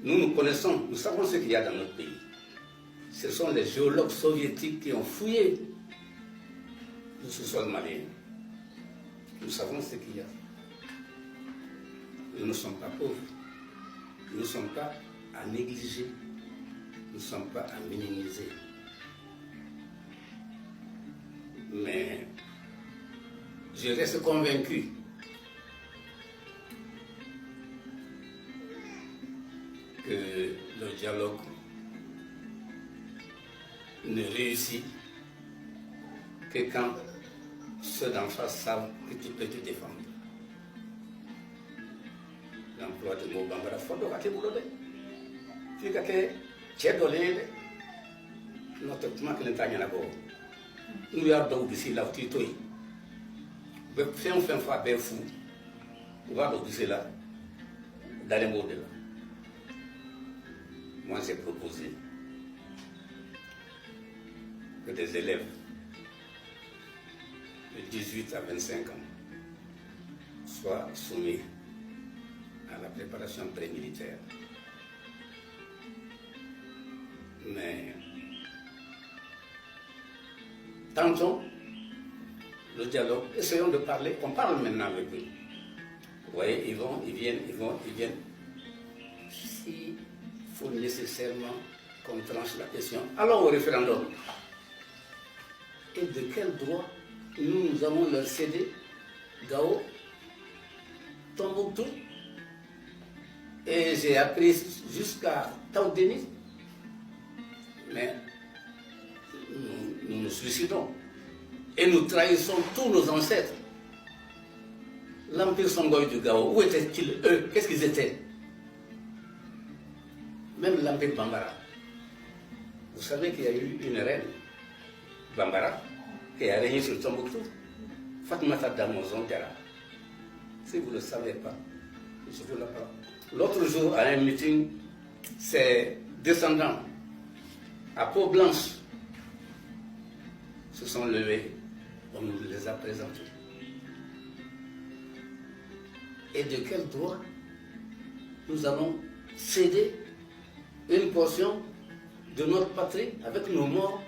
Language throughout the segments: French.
Nous connaissons, nous savons ce qu'il y a dans notre pays. Ce sont les géologues soviétiques qui ont fouillé le sous-sol malien. Nous savons ce qu'il y a. Nous ne sommes pas pauvres. Nous ne sommes pas à négliger. Nous ne sommes pas à minimiser. Mais je reste convaincu que le dialogue ne réussit que quand ceux d'en face savent que tu peux te défendre. L'emploi de mots bambara fondo kake boulode. Tu kake tchedo lende. Notre tuma que l'entanya na go. Nous y a donc d'ici là tu toi. Fais un fois ben fou. On va donc d'ici là dans les mots de là. Moi j'ai proposé que des élèves de 18 à 25 ans soient soumis à la préparation pré-militaire. Mais tentons le dialogue, essayons de parler, on parle maintenant avec eux. Vous voyez, ils viennent. S'il faut nécessairement qu'on tranche la question, allons au référendum. Et de quel droit nous allons leur céder Gao, Tombouctou, et j'ai appris jusqu'à Taoudéni, mais nous nous suicidons et nous trahissons tous nos ancêtres. L'Empire Songhai du Gao, où étaient-ils eux? Qu'est-ce qu'ils étaient? Même l'Empire Bambara. Vous savez qu'il y a eu une reine, Bambara, qui a régné sur Tombouctou, Fatoumata Damozon Diarra. Si vous ne le savez pas, je vous l'apprends. L'autre jour, à un meeting, ses descendants, à peau blanche, se sont levés. On nous les a présentés. Et de quel droit nous allons céder une portion de notre patrie avec nos morts,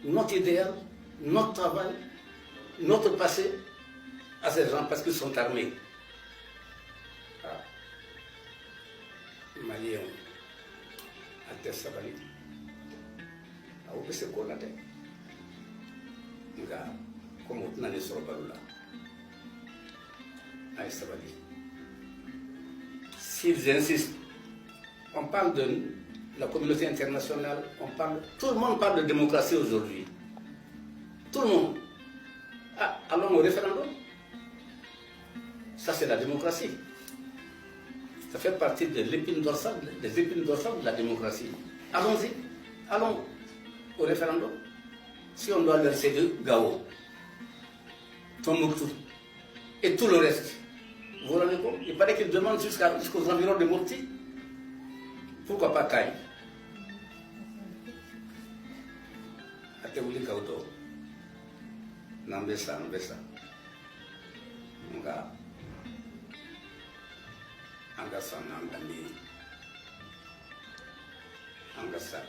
notre idéal, notre travail, notre passé à ces gens parce qu'ils sont armés. Ah. Malien, Alter Sabali, a oublié ce qu'on a dit. Comme on a dit sur le balou là, Alter Sabali. S'ils insistent, on parle de la communauté internationale, tout le monde parle de démocratie aujourd'hui. Tout le monde. Ah, allons au référendum. Ça, c'est la démocratie. Ça fait partie de l'épine dorsale, des épines dorsales de la démocratie. Allons-y. Allons au référendum. Si on doit leur céder Gao, Tombouctou et tout le reste, vous vous rendez compte? Il paraît qu'ils demandent jusqu'aux environs de Mopti. Pourquoi pas Kaï? Atebouli Kauto. Nambesa. Nga Angasa Nambani. Angasa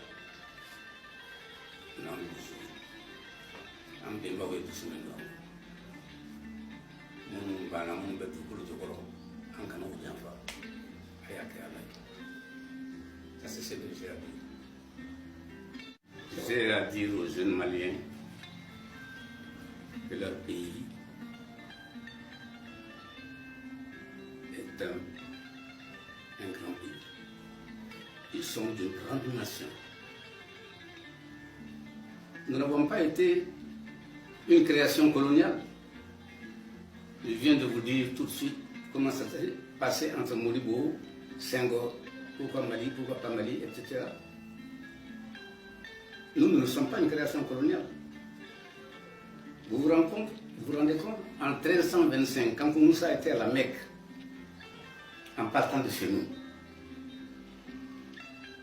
Nambuzu. Ambimbawe Dusumendo. Munubana Mumbetu Kulutokoro. Ankana Ujanfa. Ayake Alay. Ça, c'est ce que j'ai à dire. J'ai à dire aux jeunes Maliens que leur pays est un grand pays. Ils sont d'une grande nation. Nous n'avons pas été une création coloniale. Je viens de vous dire tout de suite comment ça s'est passé entre Modibo, Senghor, pourquoi Mali, pourquoi pas Mali, etc. Nous ne sommes pas une création coloniale. Vous vous rendez compte? En 1325, quand Moussa était à la Mecque, en partant de chez nous,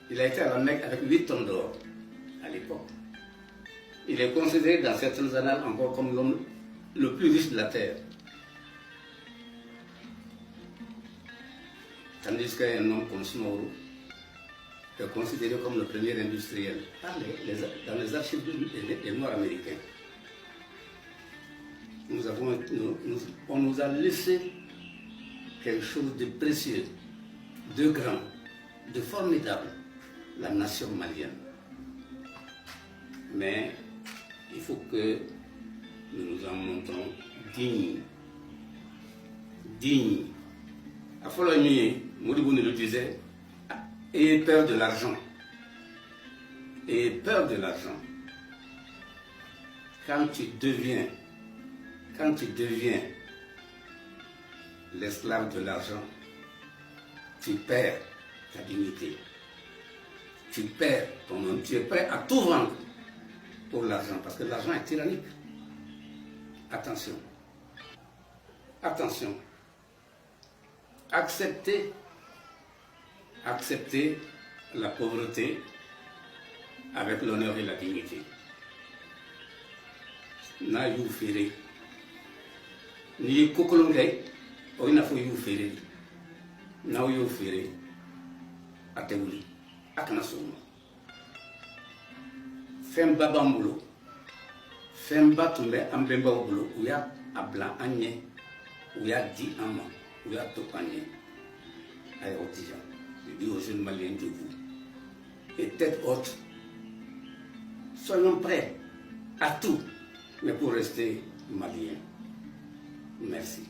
il a été à la Mecque avec 8 tonnes d'or à l'époque. Il est considéré dans certaines annales encore comme l'homme le plus riche de la terre. Tandis qu'un homme comme Snow est considéré comme le premier industriel dans les archives des Noirs américains. On nous a laissé quelque chose de précieux, de grand, de formidable, la nation malienne. Mais il faut que nous nous en montrons dignes. Dignes. À Foloni, Modibo nous le disait, ayez peur de l'argent. Ayez peur de l'argent. Quand tu deviens l'esclave de l'argent, tu perds ta dignité. Tu perds ton nom. Tu es prêt à tout vendre pour l'argent, parce que l'argent est tyrannique. Attention. Attention. Acceptez la pauvreté avec l'honneur et la dignité. Na you fere. Ni kokolongay, o ina fo you fere. Na you fere. Atewuli. Akana souma. Femba bambulo. Femba tumbe ambemba obulo. Ouya ablan anye. Ouya di ama. Ouya topanye. Aïe Otijan. Je dis aux jeunes Maliens de vous. Et tête haute. Soyons prêts à tout, mais pour rester Maliens. Merci.